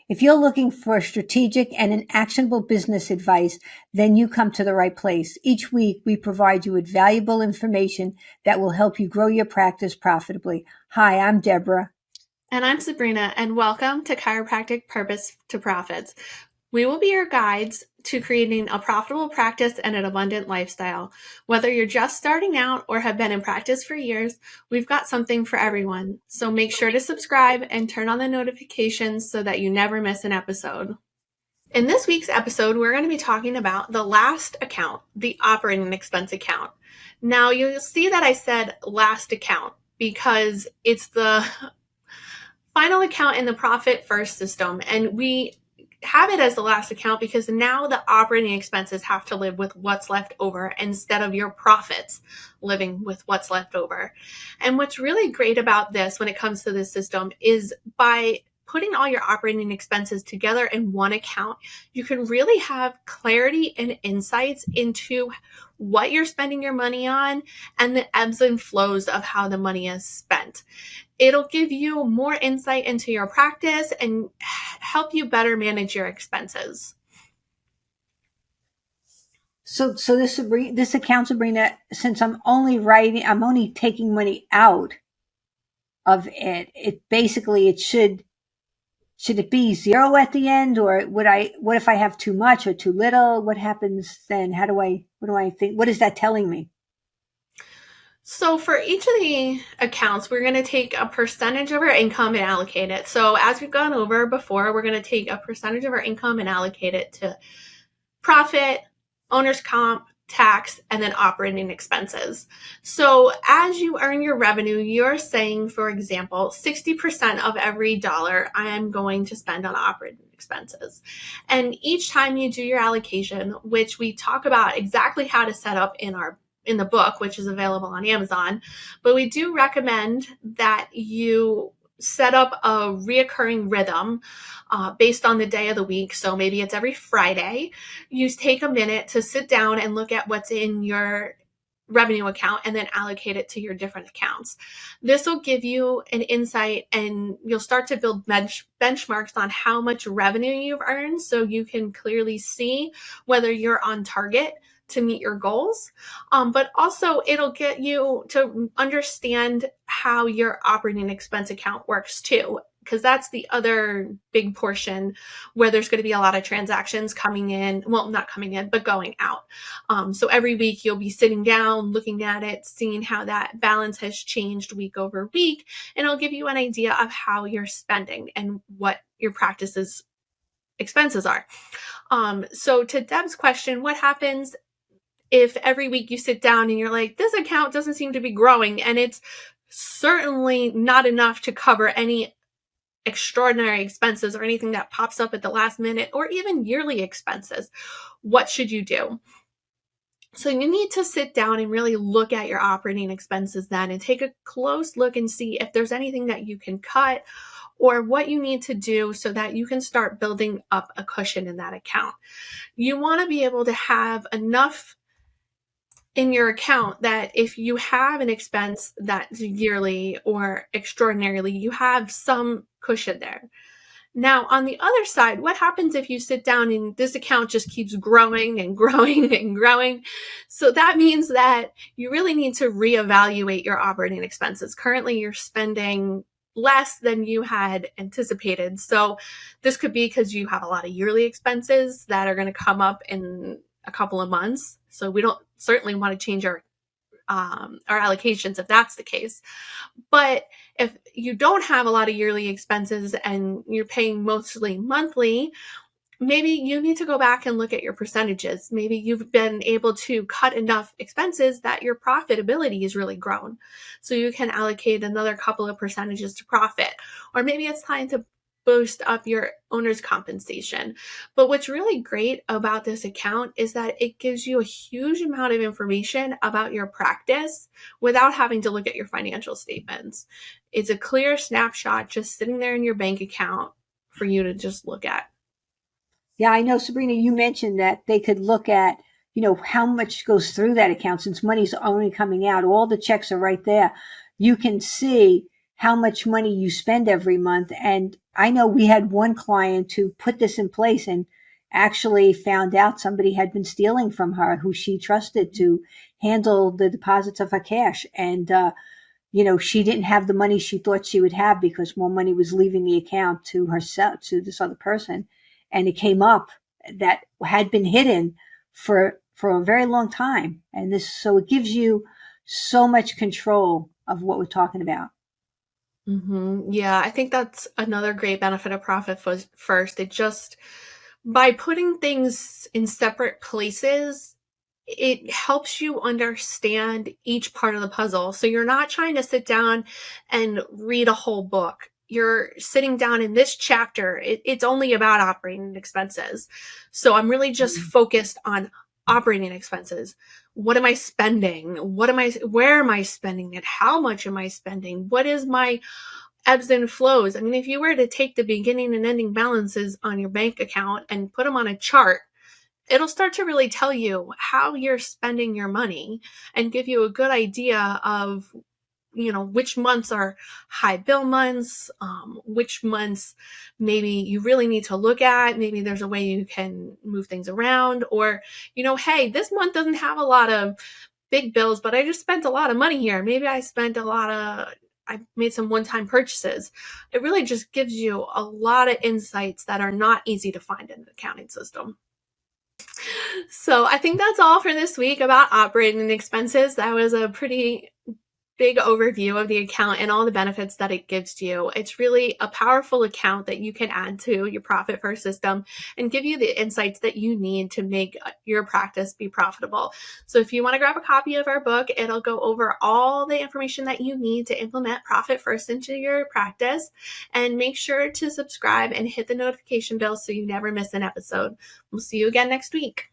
If you're looking for strategic and an actionable business advice, then you come to the right place. Each week, we provide you with valuable information that will help you grow your practice profitably. Hi, I'm Debra. And I'm Sabrina, and welcome to Chiropractic Purpose to Profits. We will be your guides to creating a profitable practice and an abundant lifestyle. Whether you're just starting out or have been in practice for years, we've got something for everyone. So make sure to subscribe and turn on the notifications so that you never miss an episode. In this week's episode, we're going to be talking about the last account, the operating expense account. Now, you'll see that I said last account because it's the final account in the Profit First system, and we have it as the last account because now the operating expenses have to live with what's left over instead of your profits living with what's left over. And what's really great about this when it comes to this system is by putting all your operating expenses together in one account, you can really have clarity and insights into what you're spending your money on and the ebbs and flows of how the money is spent. It'll give you more insight into your practice and help you better manage your expenses. So this account, Sabrina, since I'm only taking money out of it. It should it be zero at the end, or what if I have too much or too little? What happens then? What do I think? What is that telling me? So for each of the accounts, we're going to take a percentage of our income and allocate it. So as we've gone over before, we're going to take a percentage of our income and allocate it to profit, owner's comp, tax, and then operating expenses. So as you earn your revenue, you're saying, for example, 60% of every dollar I am going to spend on operating expenses. And each time you do your allocation, which we talk about exactly how to set up in the book, which is available on Amazon, but we do recommend that you set up a reoccurring rhythm based on the day of the week. So maybe it's every Friday. You take a minute to sit down and look at what's in your revenue account and then allocate it to your different accounts. This will give you an insight and you'll start to build benchmarks on how much revenue you've earned so you can clearly see whether you're on target to meet your goals. But also it'll get you to understand how your operating expense account works too, because that's the other big portion where there's going to be a lot of transactions coming in. Well, not coming in, but going out. So every week you'll be sitting down, looking at it, seeing how that balance has changed week over week, and it'll give you an idea of how you're spending and what your practice's expenses are. So to Deb's question, what happens if every week you sit down and you're like, this account doesn't seem to be growing, and it's certainly not enough to cover any extraordinary expenses or anything that pops up at the last minute or even yearly expenses? What should you do? So you need to sit down and really look at your operating expenses then and take a close look and see if there's anything that you can cut or what you need to do so that you can start building up a cushion in that account. You want to be able to have enough in your account that if you have an expense that's yearly or extraordinarily, you have some cushion there. Now, on the other side, what happens if you sit down and this account just keeps growing and growing and growing? So that means that you really need to reevaluate your operating expenses. Currently, you're spending less than you had anticipated. So this could be because you have a lot of yearly expenses that are going to come up in a couple of months. So we don't certainly want to change our allocations if that's the case. But if you don't have a lot of yearly expenses and you're paying mostly monthly, maybe you need to go back and look at your percentages. Maybe you've been able to cut enough expenses that your profitability has really grown. So you can allocate another couple of percentages to profit. Or maybe it's time to boost up your owner's compensation. But what's really great about this account is that it gives you a huge amount of information about your practice without having to look at your financial statements. It's a clear snapshot just sitting there in your bank account for you to just look at. Yeah, I know, Sabrina, you mentioned that they could look at, how much goes through that account since money's only coming out. All the checks are right there. You can see how much money you spend every month. And I know we had one client who put this in place and actually found out somebody had been stealing from her who she trusted to handle the deposits of her cash. And, she didn't have the money she thought she would have because more money was leaving the account to herself, to this other person. And it came up that had been hidden for a very long time. And so it gives you so much control of what we're talking about. Yeah, I think that's another great benefit of Profit First. It just, by putting things in separate places, it helps you understand each part of the puzzle. So you're not trying to sit down and read a whole book. You're sitting down in this chapter. It's only about operating expenses. So I'm really just focused on operating expenses. What am I spending? Where am I spending it? How much am I spending? What is my ebbs and flows? I mean, if you were to take the beginning and ending balances on your bank account and put them on a chart, it'll start to really tell you how you're spending your money and give you a good idea of, which months are high bill months, which months maybe you really need to look at. Maybe there's a way you can move things around, or, hey, this month doesn't have a lot of big bills, but I just spent a lot of money here. Maybe I made some one-time purchases. It really just gives you a lot of insights that are not easy to find in the accounting system. So I think that's all for this week about operating expenses. That was a pretty big overview of the account and all the benefits that it gives you. It's really a powerful account that you can add to your Profit First system and give you the insights that you need to make your practice be profitable. So if you want to grab a copy of our book, it'll go over all the information that you need to implement Profit First into your practice. And make sure to subscribe and hit the notification bell so you never miss an episode. We'll see you again next week.